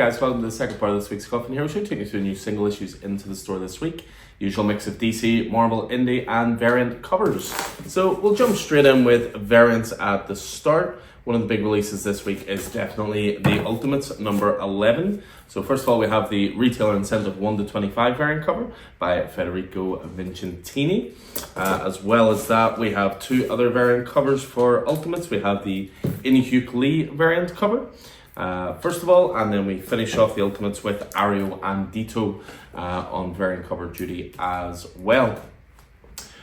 guys, welcome to the second part of this week's Coffin Hero Show, taking you through new single issues into the store this week. Usual mix of DC, Marvel, Indie and variant covers. So we'll jump straight in with variants at the start. One of the big releases this week is definitely the Ultimates number 11. So first of all, we have the Retailer Incentive 1 to 25 variant cover by Federico Vincentini. As well as that, we have two other variant covers for Ultimates. We have the In-Hyuk Lee variant cover. First of all, and then we finish off the Ultimates with Ario and Dito on variant cover duty as well.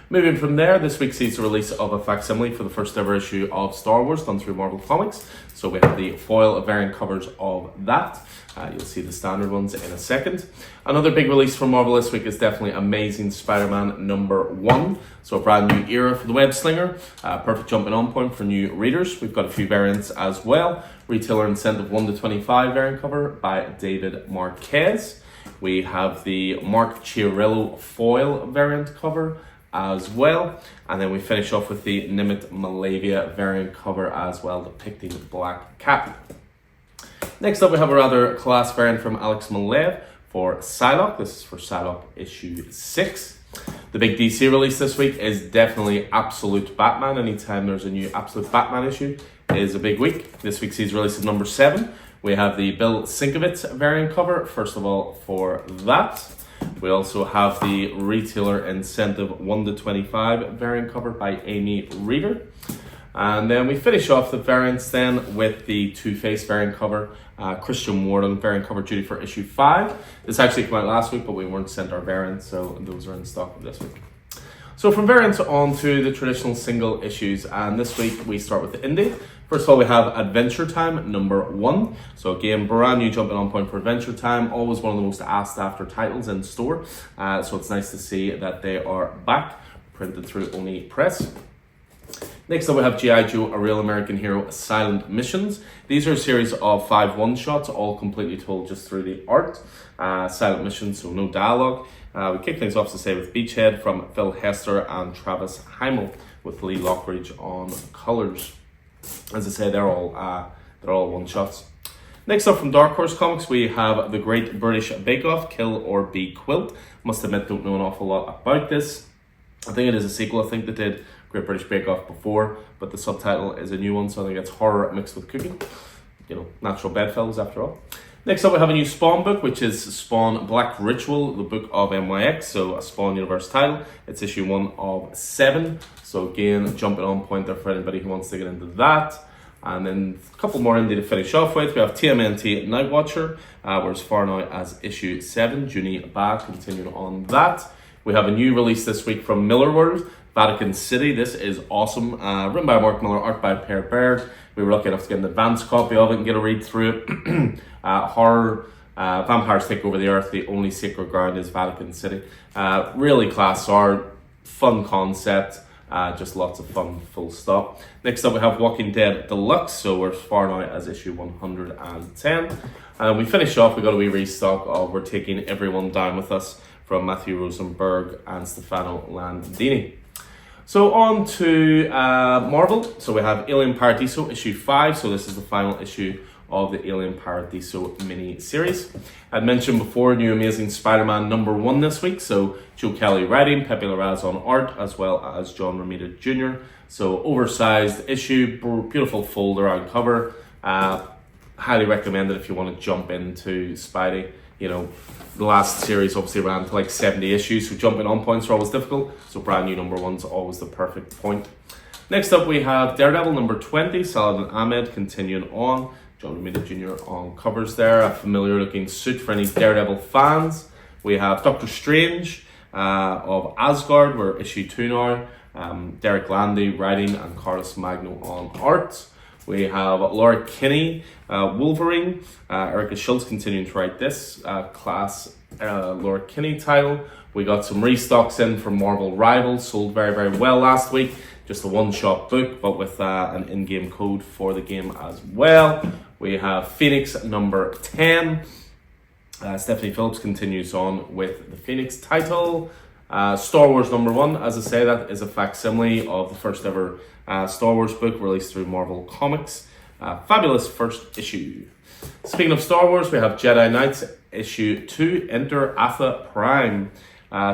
Moving from there, this week sees the release of a facsimile for the first ever issue of Star Wars done through Marvel Comics. So we have the foil variant covers of that. You'll see the standard ones in a second. Another big release from Marvel this week is definitely Amazing Spider-Man number 1. So a brand new era for the web slinger. Perfect jumping on point for new readers. We've got a few variants as well. Retailer Incentive 1 to 25 variant cover by David Marquez. We have the Mark Chiarello foil variant cover as well, and then we finish off with the Nimit Malavia variant cover as well, depicting Black Cat. Next up, we have a rather class variant from Alex Maleev for Psylocke. This is for Psylocke issue 6. The big DC release this week is definitely Absolute Batman. Anytime there's a new Absolute Batman issue is a big week. This week sees release of number 7. We have the Bill Sienkiewicz variant cover, first of all, for that. We also have the Retailer Incentive 1 to 25 variant cover by Amy Reeder. And then we finish off the variants then with the Two-Face variant cover, Christian Warden variant cover duty for issue 5. This actually came out last week, but we weren't sent our variants, so those are in stock this week. So from variants on to the traditional single issues, and this week we start with the indie. First of all, we have Adventure Time number 1. So again, brand new jumping on point for Adventure Time, always one of the most asked after titles in store. So it's nice to see that they are back, printed through Oni Press. Next up, we have G.I. Joe, A Real American Hero, Silent Missions. These are a series of 5 one-shots, all completely told just through the art. Silent Missions, so no dialogue. We kick things off to say with Beachhead from Phil Hester and Travis Heimel, with Lee Lockridge on colours. As I say, they're all one-shots. Next up from Dark Horse Comics, we have The Great British Bake Off, Kill or Be Quilt. Must admit, don't know an awful lot about this. I think it is a sequel. I think they did Great British Bake Off before, but the subtitle is a new one, so I think it's horror mixed with cooking. You know, natural bedfellows after all. Next up, we have a new Spawn book, which is Spawn Black Ritual, the book of MYX, so a Spawn Universe title. It's issue 1 of 7. So again, jumping on point there for anybody who wants to get into that. And then a couple more indie to finish off with. We have TMNT Night Watcher, we're as far now as issue 7. Junie Ba continuing on that. We have a new release this week from Miller World, Vatican City. This is awesome. Written by Mark Miller, art by Per Baird. We were lucky enough to get an advanced copy of it and get a read through it. Horror, vampires take over the earth. The only sacred ground is Vatican City. Really class art, fun concept. Just lots of fun, full stop. Next up, we have Walking Dead Deluxe. So we're as far now as issue 110. And we finish off, we got a wee restock of We're Taking Everyone Down With Us from Matthew Rosenberg and Stefano Landini. So on to Marvel. So we have Alien Paradiso issue 5. So this is the final issue of the Alien Paradiso mini-series. I'd mentioned before, new Amazing Spider-Man number 1 this week. So Joe Kelly writing, Pepe Larraz on art, as well as John Romita Jr. So oversized issue, beautiful fold-around cover. Highly recommended if you want to jump into Spidey. You know, the last series obviously ran to like 70 issues, so jumping on points are always difficult. So brand new number 1's always the perfect point. Next up, we have Daredevil number 20, Saladin Ahmed continuing on. John Romita Jr. on covers there, a familiar looking suit for any Daredevil fans. We have Doctor Strange of Asgard, we're issue 2 now. Derek Landy writing and Carlos Magno on art. We have Laura Kinney, Wolverine. Erica Schultz continuing to write this class Laura Kinney title. We got some restocks in from Marvel Rivals, sold very, very well last week. Just a one-shot book, but with an in-game code for the game as well. We have Phoenix number 10. Stephanie Phillips continues on with the Phoenix title. Star Wars number 1, as I say, that is a facsimile of the first ever Star Wars book released through Marvel Comics. Fabulous first issue. Speaking of Star Wars, we have Jedi Knights issue 2, Enter Atha Prime.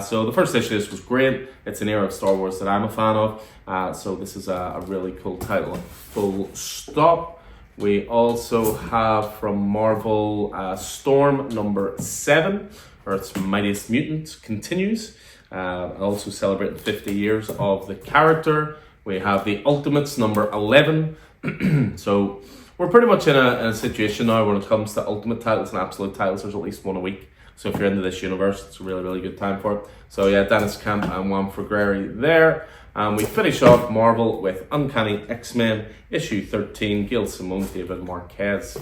So the first issue of this was great. It's an era of Star Wars that I'm a fan of. So this is a really cool title, full stop. We also have from Marvel Storm number 7, Earth's Mightiest Mutant continues. Also celebrating 50 years of the character. We have the Ultimates number 11. So we're pretty much in a situation now when it comes to Ultimate titles and Absolute titles. There's at least one a week. So if you're into this universe, it's a really, really good time for it. So yeah, Dennis Camp and Juan Frigeri there. And we finish off Marvel with Uncanny X-Men issue 13, Gail Simone, David Marquez.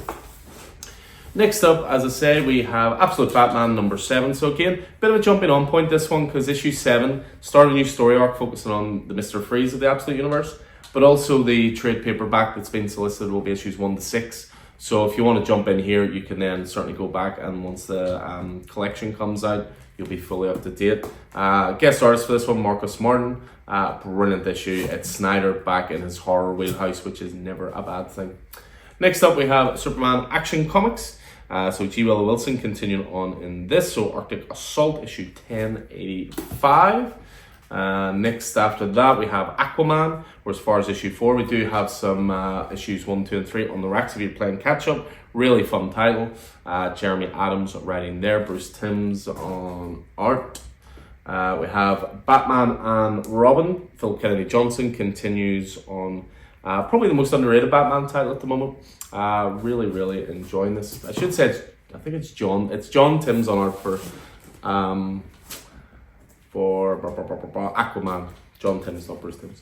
Next up, as I say, we have Absolute Batman number 7. So again, bit of a jumping on point this one, because issue 7 started a new story arc focusing on the Mr. Freeze of the Absolute Universe, but also the trade paperback that's been solicited will be issues 1 to 6. So if you want to jump in here, you can then certainly go back, and once the collection comes out, you'll be fully up to date. Guest artist for this one, Marcus Martin. Brilliant issue. It's Snyder back in his horror wheelhouse, which is never a bad thing. Next up, we have Superman Action Comics. So G. Willow Wilson continuing on in this. So Arctic Assault issue 1085. Next after that, we have Aquaman, where as far as issue 4, we do have some issues 1, 2, and 3 on the racks if you're playing catch up. Really fun title. Jeremy Adams writing there, Bruce Timms on art. We have Batman and Robin. Phil Kennedy Johnson continues on probably the most underrated Batman title at the moment. Really, really enjoying this. I should say, I think it's John. It's John Timms on art for Aquaman. John Timms, not Bruce Timms.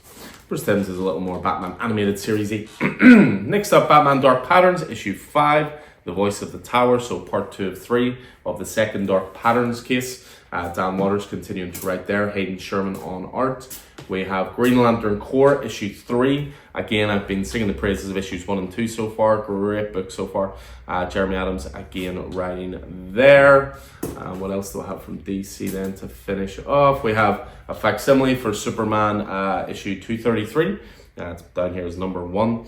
Bruce Timms is a little more Batman animated series-y. Next up, Batman Dark Patterns, issue 5, The Voice of the Tower, so part 2 of 3 of the second Dark Patterns case. Dan Waters continuing to write there, Hayden Sherman on art. We have Green Lantern Corps, issue 3. Again, I've been singing the praises of issues 1 and 2 so far. Great book so far. Jeremy Adams again writing there. What else do I have from DC then to finish off? We have a facsimile for Superman issue 233. It's down here as number 1.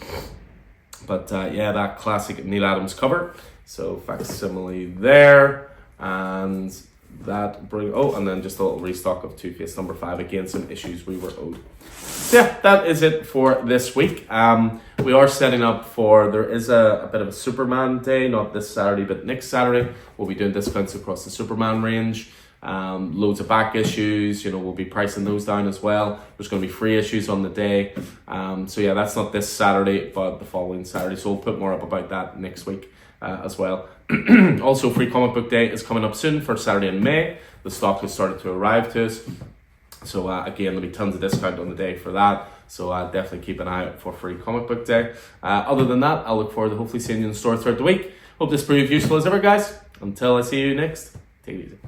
But yeah, that classic Neil Adams cover. So facsimile there. And that and then just a little restock of Two-Face number 5, again some issues we were owed. So yeah, that is it for this week. We are setting up for, there is a bit of a Superman day, not this Saturday but next Saturday. We'll be doing discounts across the Superman range, loads of back issues, we'll be pricing those down as well. There's going to be free issues on the day. So yeah, that's not this Saturday but the following Saturday, so we'll put more up about that next week as well. Also, Free Comic Book Day is coming up soon for Saturday in May. The stock has started to arrive to us. So again, there'll be tons of discount on the day for that. So definitely keep an eye out for Free Comic Book Day. Other than that, I'll look forward to hopefully seeing you in the store throughout the week. Hope this proved useful as ever, guys. Until I see you next, take it easy.